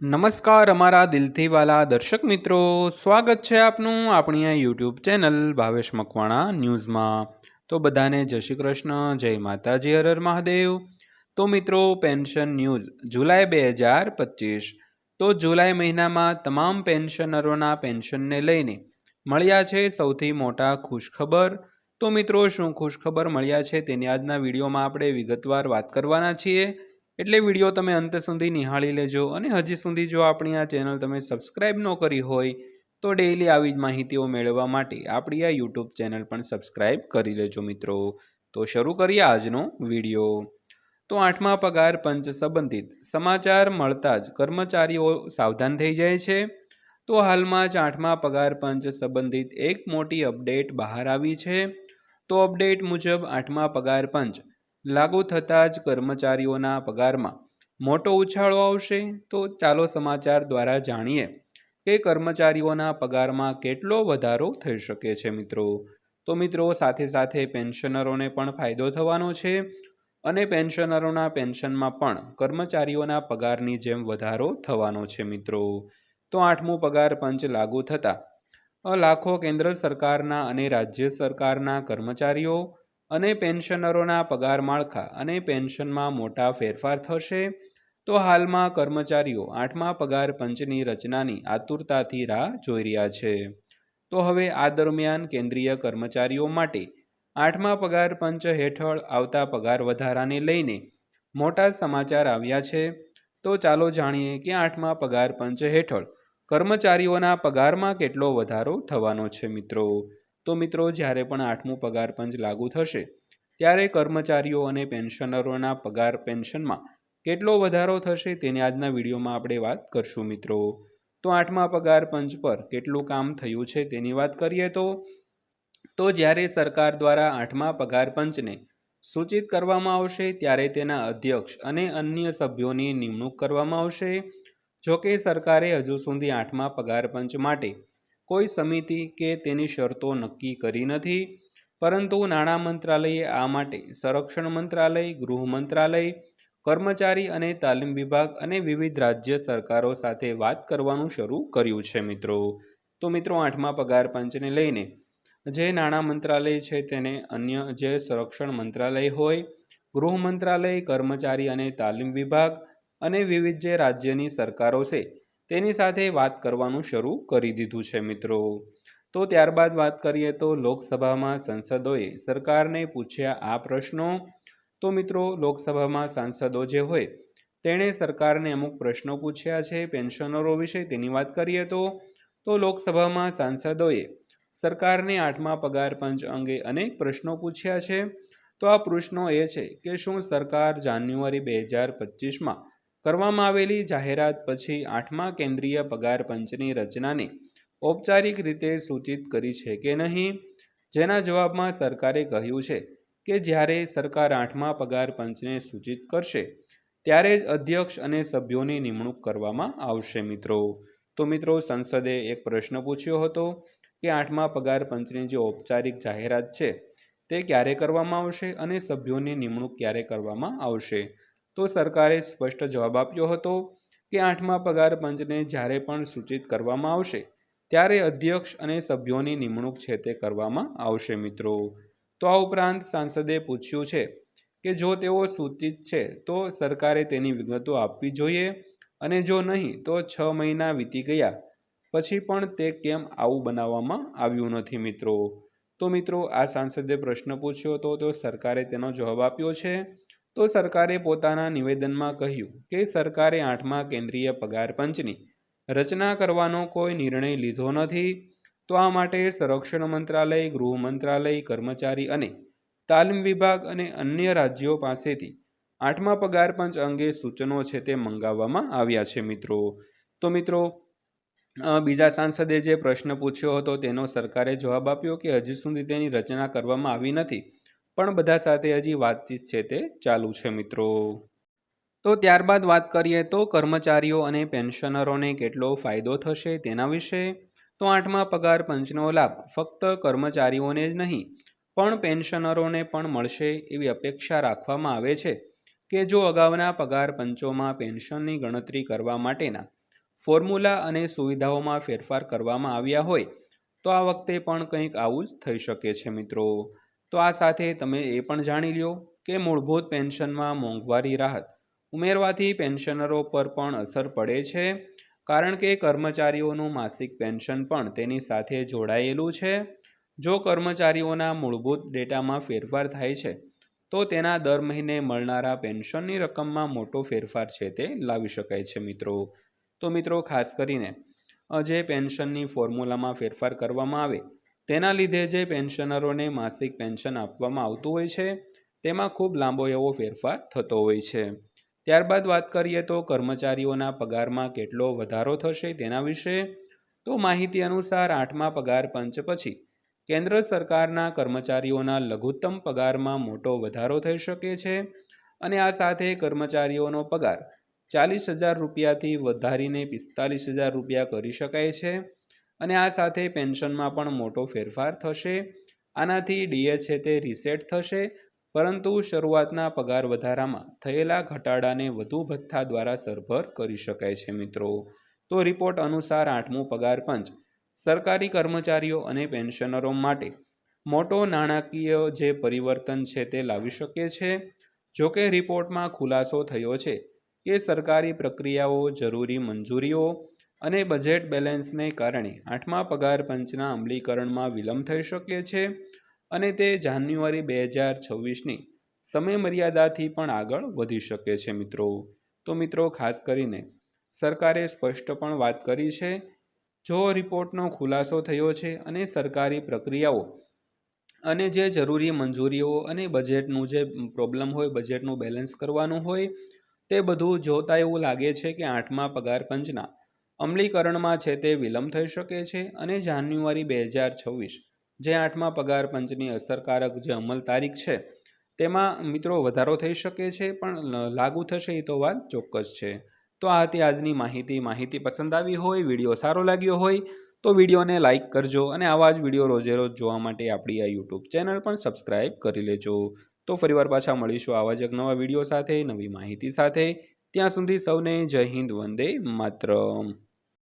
નમસ્કાર અમારા દિલથી વાલા દર્શક મિત્રો, સ્વાગત છે આપનું આપણી આ યુટ્યુબ ચેનલ ભાવેશ મકવાણા ન્યૂઝમાં। તો બધાને જય શ્રી કૃષ્ણ, જય માતાજી, હર હર મહાદેવ। તો મિત્રો, પેન્શન ન્યૂઝ જુલાઈ 2025। તો જુલાઈ મહિનામાં તમામ પેન્શનરોના પેન્શનને લઈને મળ્યા છે સૌથી મોટા ખુશખબર। તો મિત્રો, શું ખુશખબર મળ્યા છે તેની આજના વિડીયોમાં આપણે વિગતવાર વાત કરવાના છીએ, એટલે વિડીયો તમે અંત સુધી નિહાળી લેજો। અને હજી સુધી જો આપણી આ ચેનલ તમે સબસ્ક્રાઈબ ન કરી હોય તો ડેઈલી આવી જ માહિતીઓ મેળવવા માટે આપણી આ યુટ્યુબ ચેનલ પણ સબસ્ક્રાઈબ કરી લેજો મિત્રો। તો શરૂ કરીએ આજનો વિડીયો। તો 8મા પગાર પંચ સંબંધિત સમાચાર મળતા જ કર્મચારીઓ સાવધાન થઈ જાય છે। તો હાલમાં જ 8મા પગાર પંચ સંબંધિત એક મોટી અપડેટ બહાર આવી છે। તો અપડેટ મુજબ 8મા પગાર પંચ લાગુ થતાં જ કર્મચારીઓના પગારમાં મોટો ઉછાળો આવશે। તો ચાલો સમાચાર દ્વારા જાણીએ કે કર્મચારીઓના પગારમાં કેટલો વધારો થઈ શકે છે મિત્રો। તો મિત્રો, સાથે સાથે પેન્શનરોને પણ ફાયદો થવાનો છે અને પેન્શનરોના પેન્શનમાં પણ કર્મચારીઓના પગારની જેમ વધારો થવાનો છે મિત્રો। તો 8મું પગાર પંચ લાગુ થતાં લાખો કેન્દ્ર સરકારના અને રાજ્ય સરકારના કર્મચારીઓ અને પેન્શનરોના પગાર માળખા અને પેન્શનમાં મોટા ફેરફાર થશે। તો હાલમાં કર્મચારીઓ 8મા પગાર પંચની રચનાની આતુરતાથી રાહ જોઈ રહ્યા છે। તો હવે આ દરમિયાન કેન્દ્રીય કર્મચારીઓ માટે 8મા પગાર પંચ હેઠળ આવતા પગાર વધારાને લઈને મોટા સમાચાર આવ્યા છે। તો ચાલો જાણીએ કે 8મા પગાર પંચ હેઠળ કર્મચારીઓના પગારમાં કેટલો વધારો થવાનો છે મિત્રો। તો મિત્રો, જ્યારે પણ 8મું પગાર પંચ લાગુ થશે ત્યારે કર્મચારીઓ અને પેન્શનરોના પગાર પેન્શનમાં કેટલો વધારો થશે તેની આજના વિડીયોમાં આપણે વાત કરશું મિત્રો। તો 8મા પગાર પંચ પર કેટલું કામ થયું છે તેની વાત કરીએ તો જ્યારે સરકાર દ્વારા 8મા પગાર પંચને સૂચિત કરવામાં આવશે ત્યારે તેના અધ્યક્ષ અને અન્ય સભ્યોની નિમણૂક કરવામાં આવશે। જોકે સરકારે હજુ સુધી 8મા પગાર પંચ માટે કોઈ સમિતિ કે તેની શરતો નક્કી કરી નથી, પરંતુ નાણાં મંત્રાલયે આ માટે સંરક્ષણ મંત્રાલય, ગૃહ મંત્રાલય, કર્મચારી અને તાલીમ વિભાગ અને વિવિધ રાજ્ય સરકારો સાથે વાત કરવાનું શરૂ કર્યું છે મિત્રો। તો મિત્રો, 8મા પગાર પંચને લઈને જે નાણાં મંત્રાલય છે તેને અન્ય જે સંરક્ષણ મંત્રાલય હોય, ગૃહ મંત્રાલય, કર્મચારી અને તાલીમ વિભાગ અને વિવિધ જે રાજ્યની સરકારો છે તેની સાથે વાત કરવાનું શરૂ કરી દીધું છે મિત્રો। તો ત્યારબાદ વાત કરીએ તો લોકસભામાં સાંસદોએ સરકારને પૂછ્યા આ પ્રશ્નો। તો મિત્રો, લોકસભામાં સાંસદો જે હોય તેણે સરકારને અમુક પ્રશ્નો પૂછ્યા છે પેન્શનરો વિશે તેની વાત કરીએ તો લોકસભામાં સાંસદોએ સરકારને 8મા પગાર પંચ અંગે અનેક પ્રશ્નો પૂછ્યા છે। તો આ પ્રશ્નો એ છે કે શું સરકાર જાન્યુઆરી 2025માં કરવામાં આવેલી જાહેરાત પછી 8મા કેન્દ્રીય પગાર પંચની રચનાને ઔપચારિક રીતે સૂચિત કરી છે કે નહીં? જેના જવાબમાં સરકારે કહ્યું છે કે જ્યારે સરકાર 8મા પગાર પંચને સૂચિત કરશે ત્યારે જ અધ્યક્ષ અને સભ્યોની નિમણૂક કરવામાં આવશે મિત્રો। તો મિત્રો, સંસદે એક પ્રશ્ન પૂછ્યો હતો કે 8મા પગાર પંચની જે ઔપચારિક જાહેરાત છે તે ક્યારે કરવામાં આવશે અને સભ્યોની નિમણૂક ક્યારે કરવામાં આવશે? તો સરકારે સ્પષ્ટ જવાબ આપ્યો હતો કે 8મા પગાર પંચને જ્યારે પણ સૂચિત કરવામાં આવશે ત્યારે અધ્યક્ષ અને સભ્યોની નિમણૂક છે તે કરવામાં આવશે મિત્રો। તો આ ઉપરાંત સાંસદે પૂછ્યું છે કે જો તેઓ સૂચિત છે તો સરકારે તેની વિગતો આપવી જોઈએ, અને જો નહીં તો 6 મહિના વીતી ગયા પછી પણ તે કેમ આવું બનાવવામાં આવ્યું નથી મિત્રો। તો મિત્રો, આ સાંસદે પ્રશ્ન પૂછ્યો હતો તો સરકારે તેનો જવાબ આપ્યો છે। તો સરકારે પોતાના નિવેદનમાં કહ્યું કે સરકારે 8મા કેન્દ્રીય પગાર પંચની રચના કરવાનો કોઈ નિર્ણય લીધો નથી। તો આ માટે સંરક્ષણ મંત્રાલય, ગૃહ મંત્રાલય, કર્મચારી અને તાલીમ વિભાગ અને અન્ય રાજ્યો પાસેથી 8મા પગાર પંચ અંગે સૂચનો છે તે મંગાવવામાં આવ્યા છે મિત્રો। તો મિત્રો, બીજા સાંસદે જે પ્રશ્ન પૂછ્યો હતો તેનો સરકારે જવાબ આપ્યો કે હજી સુધી તેની રચના કરવામાં આવી નથી, પણ બધા સાથે હજી વાતચીત છે તે ચાલુ છે મિત્રો। તો ત્યારબાદ વાત કરીએ તો કર્મચારીઓ અને પેન્શનરોને કેટલો ફાયદો થશે તેના વિશે। તો 8મા પગાર પંચનો લાભ ફક્ત કર્મચારીઓને જ નહીં પણ પેન્શનરોને પણ મળશે એવી અપેક્ષા રાખવામાં આવે છે કે જો અગાઉના પગાર પંચોમાં પેન્શનની ગણતરી કરવા માટેના ફોર્મ્યુલા અને સુવિધાઓમાં ફેરફાર કરવામાં આવ્યા હોય તો આ વખતે પણ કંઈક આવું જ થઈ શકે છે મિત્રો. તો આ સાથે તમે એ પણ જાણી લ્યો કે મૂળભૂત પેન્શનમાં મોંઘવારી રાહત ઉમેરવાથી પેન્શનરો પર પણ અસર પડે છે, કારણ કે કર્મચારીઓનું માસિક પેન્શન પણ તેની સાથે જોડાયેલું છે. જો કર્મચારીઓના મૂળભૂત ડેટામાં ફેરફાર થાય છે તો તેના દર મહિને મળનારા પેન્શનની રકમમાં મોટો ફેરફાર છે તે લાવી શકાય છે મિત્રો. તો મિત્રો ખાસ કરીને જે પેન્શનની ફોર્મ્યુલામાં ફેરફાર કરવામાં આવે તેના લીધે જે પેન્શનરોને માસિક પેન્શન આપવામાં આવતું હોય છે તેમાં ખૂબ લાંબો એવો ફેરફાર થતો હોય છે. ત્યારબાદ વાત કરીએ તો કર્મચારીઓના પગારમાં કેટલો વધારો થશે તેના વિશે. તો માહિતી અનુસાર 8મા પગાર પંચ પછી કેન્દ્ર સરકારના કર્મચારીઓના લઘુત્તમ પગારમાં મોટો વધારો થઈ શકે છે અને આ સાથે કર્મચારીઓનો પગાર 40,000 રૂપિયાથી વધારીને 45,000 રૂપિયા કરી શકાય છે અને આ સાથે પેન્શનમાં પણ મોટો ફેરફાર થશે. આનાથી ડીએ છે તે રીસેટ થશે, પરંતુ શરૂઆતના પગાર વધારામાં થયેલા ઘટાડાને વધુ ભથ્થા દ્વારા સરભર કરી શકાય છે મિત્રો. તો રિપોર્ટ અનુસાર 8મું પગાર પંચ સરકારી કર્મચારીઓ અને પેન્શનરો માટે મોટો નાણાકીય જે પરિવર્તન છે તે લાવી શકે છે. જોકે રિપોર્ટમાં ખુલાસો થયો છે કે સરકારી પ્રક્રિયાઓ, જરૂરી મંજૂરીઓ અને બજેટ બેલેન્સને કારણે 8મા પગાર પંચના અમલીકરણમાં વિલંબ થઈ શકે છે અને તે જાન્યુઆરી 2026ની સમયમર્યાદાથી પણ આગળ વધી શકે છે મિત્રો. તો મિત્રો ખાસ કરીને સરકારે સ્પષ્ટ પણ વાત કરી છે, જો રિપોર્ટનો ખુલાસો થયો છે અને સરકારી પ્રક્રિયાઓ અને જે જરૂરી મંજૂરીઓ અને બજેટનું જે પ્રોબ્લેમ હોય, બજેટનું બેલેન્સ કરવાનું હોય, તે બધું જોતા એવું લાગે છે કે 8મા પગાર પંચના અમલીકરણમાં છે તે વિલંબ થઈ શકે છે અને જાન્યુઆરી 2026 જે 8મા પગાર પંચની અસરકારક જે અમલ તારીખ છે તેમાં મિત્રો વધારો થઈ શકે છે, પણ લાગુ થશે એ તો વાત ચોક્કસ છે. તો આ હતી આજની માહિતી પસંદ આવી હોય, વિડીયો સારો લાગ્યો હોય તો વિડીયોને લાઇક કરજો અને આવા જ વિડીયો રોજે રોજ જોવા માટે આપણી આ યુટ્યુબ ચેનલ પણ સબસ્ક્રાઈબ કરી લેજો. તો ફરીવાર પાછા મળીશું આવા જ એક નવા વિડીયો સાથે, નવી માહિતી સાથે. ત્યાં સુધી સૌને જય હિન્દ, વંદે માતરમ.